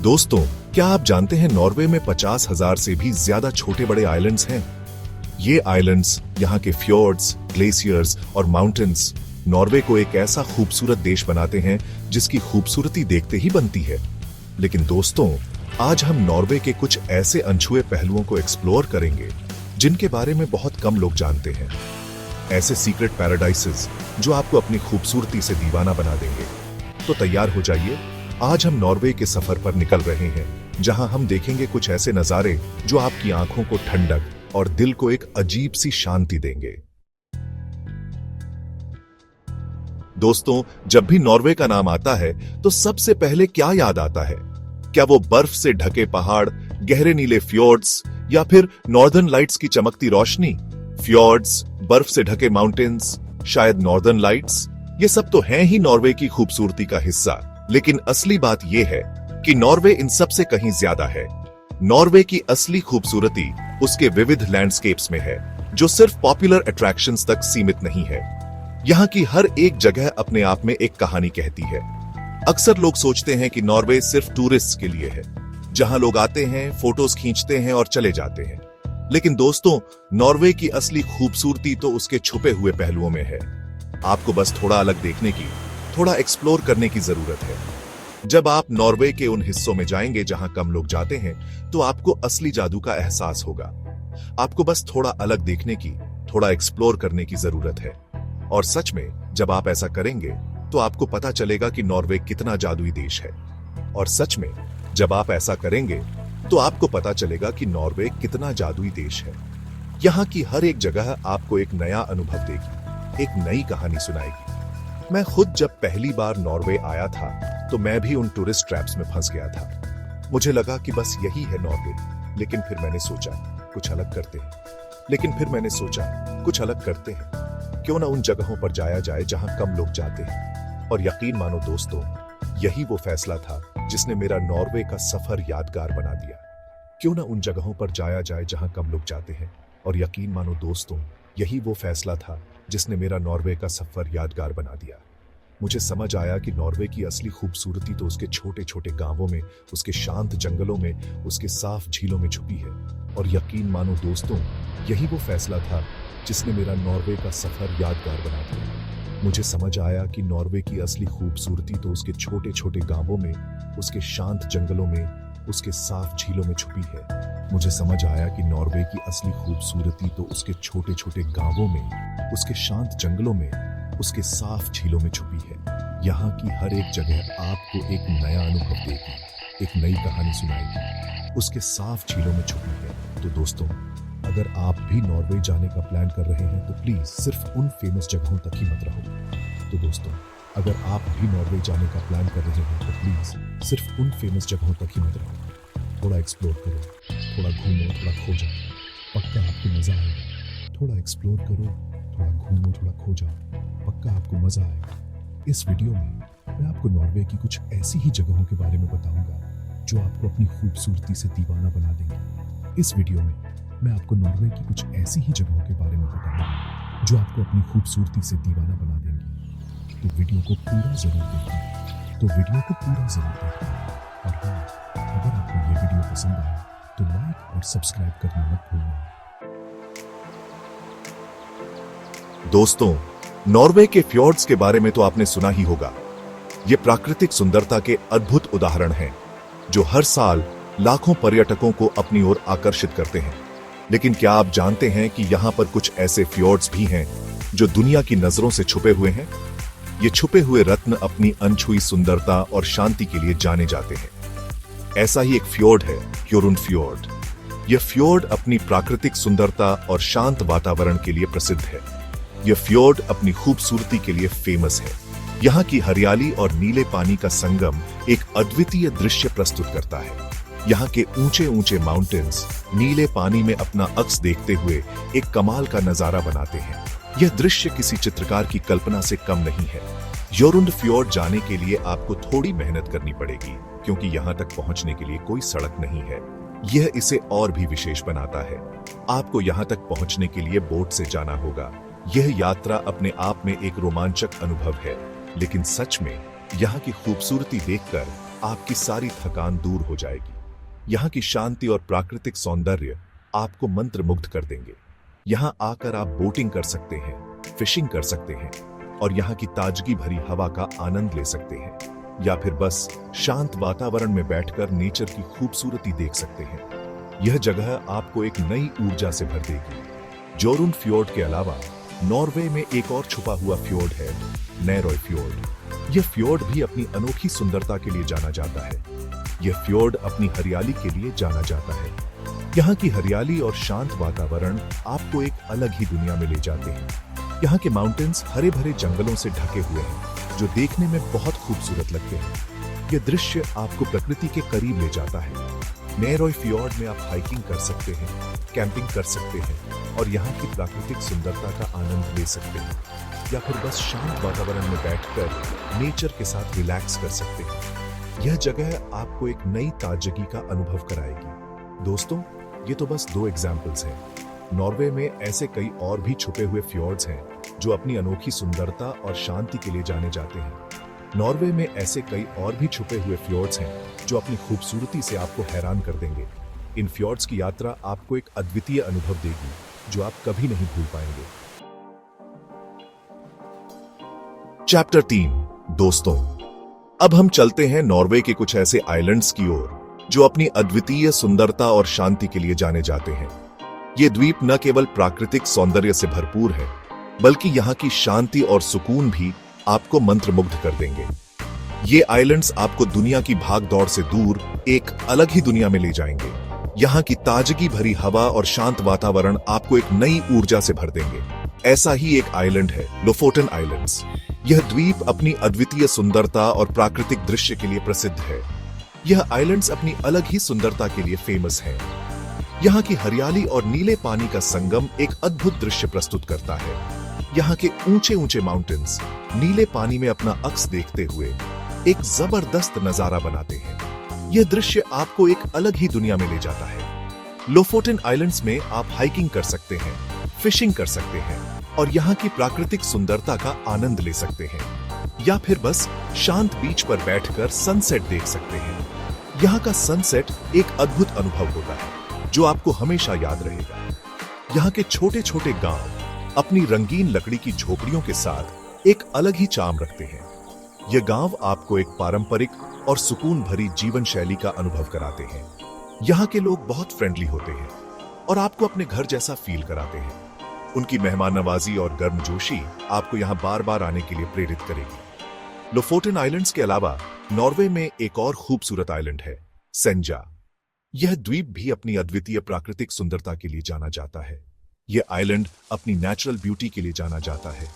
दोस्तों, क्या आप जानते हैं नॉर्वे में 50,000 से भी ज्यादा छोटे बड़े आइलैंड्स हैं। ये आइलैंड्स, यहाँ के फ्योर्ड्स, ग्लेशियर्स और माउंटेन्स नॉर्वे को एक ऐसा खूबसूरत देश बनाते हैं जिसकी खूबसूरती देखते ही बनती है। लेकिन दोस्तों, आज हम नॉर्वे के कुछ ऐसे अनछुए पहलुओं को एक्सप्लोर करेंगे जिनके बारे में बहुत कम लोग जानते हैं। ऐसे सीक्रेट पैराडाइसेस जो आपको अपनी खूबसूरती से दीवाना बना देंगे। तो तैयार हो जाइए, आज हम नॉर्वे के सफर पर निकल रहे हैं जहां हम देखेंगे कुछ ऐसे नजारे जो आपकी आंखों को ठंडक और दिल को एक अजीब सी शांति देंगे। दोस्तों, जब भी नॉर्वे का नाम आता है तो सबसे पहले क्या याद आता है? क्या वो बर्फ से ढके पहाड़, गहरे नीले फ्योर्ड्स या फिर नॉर्दर्न लाइट्स की चमकती रोशनी? फ्योर्ड्स, बर्फ से ढके माउंटेन्स, शायद नॉर्दर्न लाइट्स, ये सब तो हैं ही नॉर्वे की खूबसूरती का हिस्सा। लेकिन असली बात यह है कि नॉर्वे इन सब से कहीं ज्यादा है। नॉर्वे की असली खूबसूरती उसके विविध लैंडस्केप्स में है, जो सिर्फ पॉपुलर अट्रैक्शंस तक सीमित नहीं है। यहाँ की हर एक जगह अपने आप में एक कहानी कहती है। अक्सर लोग सोचते हैं कि नॉर्वे सिर्फ टूरिस्ट के लिए है, जहां लोग आते हैं, फोटोज खींचते हैं और चले जाते हैं। लेकिन दोस्तों, नॉर्वे की असली खूबसूरती तो उसके छुपे हुए पहलुओं में है। आपको बस थोड़ा अलग देखने की, थोड़ा एक्सप्लोर करने की जरूरत है। जब आप नॉर्वे के उन हिस्सों में जाएंगे जहां कम लोग जाते हैं, तो आपको असली जादू का एहसास होगा। आपको बस थोड़ा अलग देखने की, थोड़ा एक्सप्लोर करने की जरूरत है। और सच में, जब आप ऐसा करेंगे तो आपको पता चलेगा कि नॉर्वे कितना जादुई देश है। और सच में, जब आप ऐसा करेंगे तो आपको पता चलेगा कि नॉर्वे कितना जादुई देश है। यहाँ की हर एक जगह आपको एक नया अनुभव देगी, एक नई कहानी सुनाएगी। मैं खुद जब पहली बार नॉर्वे आया था तो मैं भी उन टूरिस्ट ट्रैप्स में फंस गया था। मुझे लगा कि बस यही है नॉर्वे, लेकिन फिर मैंने सोचा कुछ अलग करते हैं। क्यों ना उन जगहों पर जाया जाए जहां कम लोग जाते हैं। और यकीन मानो दोस्तों, यही वो फैसला था जिसने मेरा नॉर्वे का सफर यादगार बना दिया। क्यों ना उन जगहों पर जाया जाए जहां कम लोग जाते हैं। और यकीन मानो दोस्तों, यही वो फैसला था जिसने मेरा नॉर्वे का सफर यादगार बना दिया। मुझे समझ आया कि नॉर्वे की असली खूबसूरती तो उसके छोटे छोटे गांवों में, उसके शांत जंगलों में, उसके साफ झीलों में छुपी है। और यकीन मानो दोस्तों, यही वो फैसला था जिसने मेरा नॉर्वे का सफर यादगार बना दिया। मुझे समझ आया कि नॉर्वे की असली खूबसूरती तो उसके छोटे छोटे गांवों में, उसके शांत जंगलों में, उसके साफ झीलों में छुपी है। मुझे समझ आया कि नॉर्वे की असली खूबसूरती तो उसके छोटे छोटे गांवों में, उसके शांत जंगलों में, उसके साफ झीलों में छुपी है। यहाँ की हर एक जगह आपको एक नया अनुभव देगी, एक नई कहानी सुनाएगी, उसके साफ झीलों में छुपी है। तो दोस्तों, अगर आप भी नॉर्वे जाने का प्लान कर रहे हैं तो प्लीज सिर्फ उन फेमस जगहों तक ही मत रहो। तो दोस्तों, अगर आप भी नॉर्वे जाने का प्लान कर रहे हैं तो प्लीज सिर्फ उन फेमस जगहों तक ही मत रहो। थोड़ा एक्सप्लोर करो, थोड़ा घूमो, थोड़ा खो जाओ, पक्का आपको मजा आएगा। थोड़ा एक्सप्लोर करो, थोड़ा घूमो, थोड़ा खो जाओ, पक्का आपको मजा आएगा। इस वीडियो में मैं आपको नॉर्वे की कुछ ऐसी ही जगहों के बारे में बताऊंगा जो आपको अपनी खूबसूरती से दीवाना बना देंगी। इस वीडियो में मैं आपको नॉर्वे की कुछ ऐसी ही जगहों के बारे में बताऊंगा जो आपको अपनी खूबसूरती से दीवाना बना देंगी। तो वीडियो को पूरा जरूर देखना। और हाँ, अगर आपको ये वीडियो पसंद आया तो लाइक और सब्सक्राइब करना मत भूलना। दोस्तों, नॉर्वे के फ्योर्ड्स के बारे में तो आपने सुना ही होगा। ये प्राकृतिक सुंदरता के अद्भुत उदाहरण हैं जो हर साल लाखों पर्यटकों को अपनी ओर आकर्षित करते हैं। लेकिन क्या आप जानते हैं कि यहाँ पर कुछ ऐसे फ्योर्ड्स भी हैं जो दुनिया की नजरों से छुपे हुए हैं? ये छुपे हुए रत्न अपनी अनछुई सुंदरता और शांति के लिए जाने जाते हैं। ऐसा ही एक फ्योर्ड है, ह्योरुन फ्योर्ड। यह फ्योर्ड अपनी प्राकृतिक सुंदरता और शांत वातावरण के लिए प्रसिद्ध है। यह फ्योर्ड अपनी खूबसूरती के लिए फेमस है। यहाँ की हरियाली और नीले पानी का संगम एक अद्वितीय दृश्य प्रस्तुत करता है। यहाँ के ऊंचे ऊंचे माउंटेन्स नीले पानी में अपना अक्स देखते हुए एक कमाल का नजारा बनाते हैं। यह दृश्य किसी चित्रकार की कल्पना से कम नहीं है। ह्योरुन फ्योर्ड जाने के लिए आपको थोड़ी मेहनत करनी पड़ेगी, क्योंकि यहाँ तक पहुँचने के लिए कोई सड़क नहीं है। यह इसे और भी विशेष बनाता है। आपको यहाँ तक पहुँचने के लिए बोट से जाना होगा। यह यात्रा अपने आप में एक रोमांचक अनुभव है, लेकिन सच में यहाँ की खूबसूरती देखकर आपकी सारी थकान दूर हो जाएगी। यहाँ की शांति और प्राकृतिक सौंदर्य आपको मंत्रमुग्ध कर देंगे। यहाँ आकर आप बोटिंग कर सकते हैं, फिशिंग कर सकते हैं और यहाँ की ताजगी भरी हवा का आनंद ले सकते हैं, या फिर बस शांत वातावरण में बैठकर नेचर की खूबसूरती देख सकते हैं। यह जगह आपको एक नई ऊर्जा से भर देगी। जोरुन फ्योर्ड के अलावा नॉर्वे में एक और छुपा हुआ फ्योर्ड है, नैरोय फ्योर्ड। यह फ्योर्ड भी अपनी अनोखी सुंदरता के लिए जाना जाता है। यह फ्योर्ड अपनी हरियाली के लिए जाना जाता है। यहाँ की हरियाली और शांत वातावरण आपको एक अलग ही दुनिया में ले जाते हैं। यहाँ के माउंटेन्स हरे भरे जंगलों से ढके हुए हैं, जो देखने में बहुत खूबसूरत लगते हैं। यह दृश्य आपको प्रकृति के करीब ले जाता है। नैरोय फ्योर्ड में आप हाइकिंग कर सकते हैं, कैंपिंग कर सकते हैं और यहाँ की प्राकृतिक सुंदरता का आनंद ले सकते हैं, या फिर बस शांत वातावरण में बैठकर नेचर के साथ रिलैक्स कर सकते हैं। यह जगह आपको एक नई ताजगी का अनुभव कराएगी। दोस्तों, ये तो बस 2 एग्जाम्पल्स हैं। नॉर्वे में ऐसे कई और भी छुपे हुए फ्योर्ड्स हैं जो अपनी अनोखी सुंदरता और शांति के लिए जाने जाते हैं। नॉर्वे में ऐसे कई और भी छुपे हुए फ्योर्ड्स हैं जो अपनी खूबसूरती से आपको हैरान कर देंगे। इन फ्योर्ड्स की यात्रा आपको एक अद्वितीय अनुभव देगी जो आप कभी नहीं भूल पाएंगे। चैप्टर 3। दोस्तों, अब हम चलते हैं नॉर्वे के कुछ ऐसे आइलैंड्स की ओर जो अपनी अद्वितीय सुंदरता और शांति के लिए जाने जाते हैं। ये द्वीप न केवल प्राकृतिक सौंदर्य से भरपूर है, बल्कि यहाँ की शांति और सुकून भी आपको मंत्रमुग्ध कर देंगे। ये आइलैंड्स आपको दुनिया की भागदौड़ से दूर एक अलग ही दुनिया में ले जाएंगे। यहाँ की ताजगी भरी हवा और शांत वातावरण आपको एक नई ऊर्जा से भर देंगे। ऐसा ही एक आइलैंड है लोफोटन आइलैंड्स। यह द्वीप अपनी अद्वितीय सुंदरता और प्राकृतिक दृश्य के लिए प्रसिद्ध है। यह आइलैंड्स अपनी अलग ही सुंदरता के लिए फेमस है। यहाँ की हरियाली और नीले पानी का संगम एक अद्भुत दृश्य प्रस्तुत करता है। यहाँ के ऊंचे ऊंचे माउंटेन्स नीले पानी में अपना अक्स देखते हुए एक जबरदस्त नजारा बनाते हैं। यह दृश्य आपको एक अलग ही दुनिया में ले जाता है। लोफोटन आइलैंड्स में आप हाइकिंग कर सकते हैं, फिशिंग कर सकते हैं और यहाँ की प्राकृतिक सुंदरता का आनंद ले सकते हैं, या फिर बस शांत बीच पर बैठकर सनसेट देख सकते हैं। यहाँ का सनसेट एक अद्भुत अनुभव होता है जो आपको हमेशा याद रहेगा। यहाँ के छोटे छोटे गांव अपनी रंगीन लकड़ी की झोपड़ियों के साथ एक अलग ही चार्म रखते हैं। ये गांव आपको एक पारंपरिक और सुकून भरी जीवन शैली का अनुभव कराते हैं। यहाँ के लोग बहुत फ्रेंडली होते हैं और आपको अपने घर जैसा फील कराते हैं। उनकी मेहमान नवाजी और गर्मजोशी आपको यहाँ बार बार आने के लिए प्रेरित करेगी। लोफोटन आइलैंड्स के अलावा नॉर्वे में एक और खूबसूरत आइलैंड है, सेंजा। यह द्वीप भी अपनी अद्वितीय प्राकृतिक सुंदरता के लिए जाना जाता है। यह आइलैंड अपनी नेचुरल ब्यूटी के लिए जाना जाता है।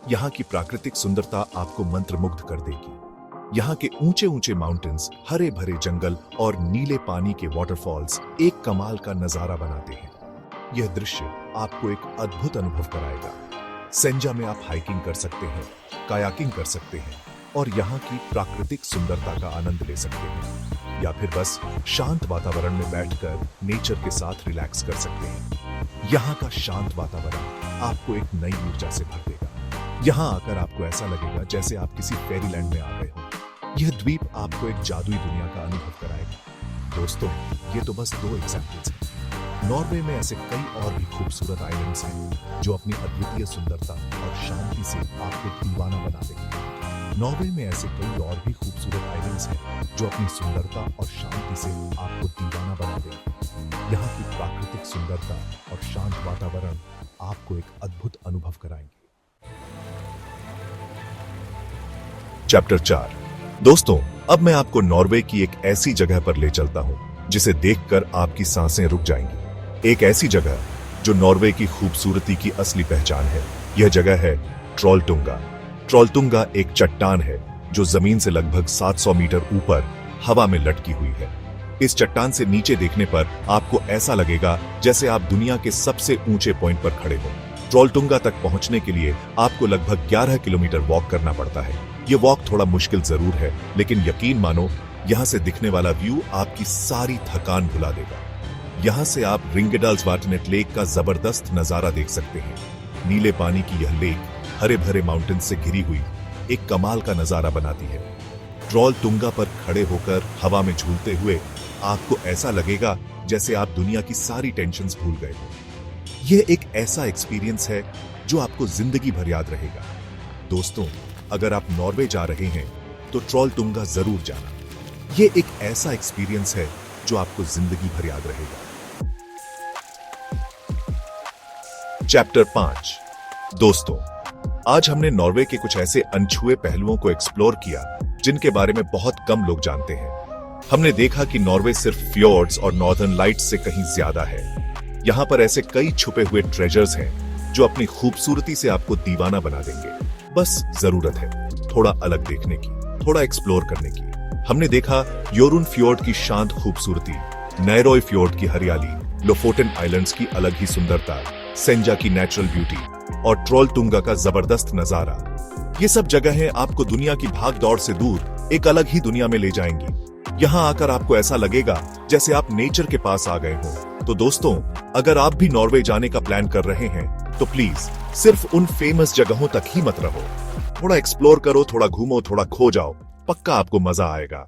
यहाँ की प्राकृतिक सुंदरता आपको मंत्रमुग्ध कर देगी। यहाँ के ऊंचे ऊंचे माउंटेन्स, हरे भरे जंगल और नीले पानी के वाटरफॉल्स एक कमाल का नजारा बनाते हैं। यह दृश्य आपको एक अद्भुत अनुभव कराएगा। सेंजा में आप हाइकिंग कर सकते हैं, कायाकिंग कर सकते हैं और यहाँ की प्राकृतिक सुंदरता का आनंद ले सकते हैं, या फिर बस शांत वातावरण में बैठकर नेचर के साथ रिलैक्स कर सकते हैं। यहाँ का शांत वातावरण आपको एक नई ऊर्जा से भर देगा। यहाँ आकर आपको ऐसा लगेगा जैसे आप किसी फेरीलैंड में आ गए हो। यह द्वीप आपको एक जादुई दुनिया का अनुभव कराएगा। दोस्तों, ये तो बस 2 एग्जाम्पल्स हैं। नॉर्वे में ऐसे कई और भी खूबसूरत आइलैंड्स हैं जो अपनी अद्वितीय सुंदरता और शांति से आपको दीवाना बना देंगे। नॉर्वे में ऐसे कई और भी खूबसूरत आइलैंड्स हैं जो अपनी सुंदरता और शांति से आपको दीवाना बना देंगे। यहाँ की प्राकृतिक सुंदरता और शांत वातावरण आपको एक अद्भुत अनुभव कराएंगे। चैप्टर 4। दोस्तों, अब मैं आपको नॉर्वे की एक ऐसी जगह पर ले चलता हूं जिसे देखकर आपकी सांसें रुक जाएंगी। एक ऐसी जगह जो नॉर्वे की खूबसूरती की असली पहचान है। यह जगह है ट्रोलटुंगा। ट्रोलटुंगा एक चट्टान है जो जमीन से लगभग 700 मीटर ऊपर हवा में लटकी हुई है। इस चट्टान से नीचे देखने पर आपको ऐसा लगेगा जैसे आप दुनिया के सबसे ऊंचे पॉइंट पर खड़े हो। ट्रोलटुंगा तक पहुंचने के लिए आपको लगभग 11 किलोमीटर वॉक करना पड़ता है। ये वॉक थोड़ा मुश्किल जरूर है, लेकिन यकीन मानो यहाँ से दिखने वाला व्यू आपकी सारी थकान भुला देगा। यहाँ से आप रिंगेडाल्सवाटनेट लेक का जबरदस्त नजारा देख सकते हैं। नीले पानी की यह लेक हरे भरे माउंटेन से घिरी हुई एक कमाल का नजारा बनाती है। ट्रॉल तुंगा पर खड़े होकर हवा में झूलते हुए आपको ऐसा लगेगा जैसे आप दुनिया की सारी टेंशन्स भूल गए हो। यह एक ऐसा एक्सपीरियंस है जो आपको जिंदगी भर याद रहेगा। दोस्तों, अगर आप नॉर्वे जा रहे हैं तो ट्रॉल तुंगा जरूर जाना। यह एक ऐसा एक्सपीरियंस है जो आपको जिंदगी भर याद रहेगा। चैप्टर 5। दोस्तों, आज हमने नॉर्वे के कुछ ऐसे अनछुए पहलुओं को एक्सप्लोर किया जिनके बारे में बहुत कम लोग जानते हैं। हमने देखा कि नॉर्वे सिर्फ फ्योर्ड्स और नॉर्दर्न लाइट्स से कहीं ज्यादा है। यहाँ पर ऐसे कई छुपे हुए ट्रेजर्स हैं जो अपनी खूबसूरती से आपको दीवाना बना देंगे। बस जरूरत है थोड़ा अलग देखने की, थोड़ा एक्सप्लोर करने की। हमने देखा योरुन फ्योर्ड की शांत खूबसूरती, नैरोय फ्योर्ड की हरियाली, लोफोटेन आइलैंड्स की अलग ही सुंदरता, सेंजा की नेचुरल ब्यूटी और ट्रॉल तुंगा का जबरदस्त नजारा। ये सब जगहें आपको दुनिया की भाग दौड़ से दूर एक अलग ही दुनिया में ले जाएंगी। यहाँ आकर आपको ऐसा लगेगा जैसे आप नेचर के पास आ गए हो। तो दोस्तों, अगर आप भी नॉर्वे जाने का प्लान कर रहे हैं तो प्लीज सिर्फ उन फेमस जगहों तक ही मत रहो। थोड़ा एक्सप्लोर करो, थोड़ा घूमो, थोड़ा खो जाओ, पक्का आपको मजा आएगा।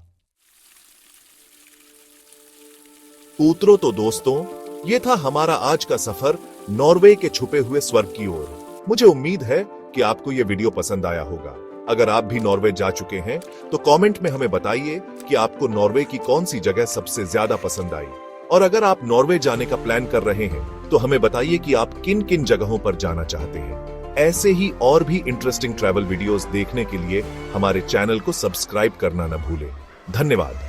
पुत्रों, तो दोस्तों, ये था हमारा आज का सफर नॉर्वे के छुपे हुए स्वर्ग की ओर। मुझे उम्मीद है कि आपको यह वीडियो पसंद आया होगा। अगर आप भी नॉर्वे जा चुके हैं तो कमेंट में हमें बताइए कि आपको नॉर्वे की कौन सी जगह सबसे ज्यादा पसंद आई। और अगर आप नॉर्वे जाने का प्लान कर रहे हैं तो हमें बताइए कि आप किन किन जगहों पर जाना चाहते हैं। ऐसे ही और भी इंटरेस्टिंग ट्रैवल वीडियोस देखने के लिए हमारे चैनल को सब्सक्राइब करना न भूलें। धन्यवाद।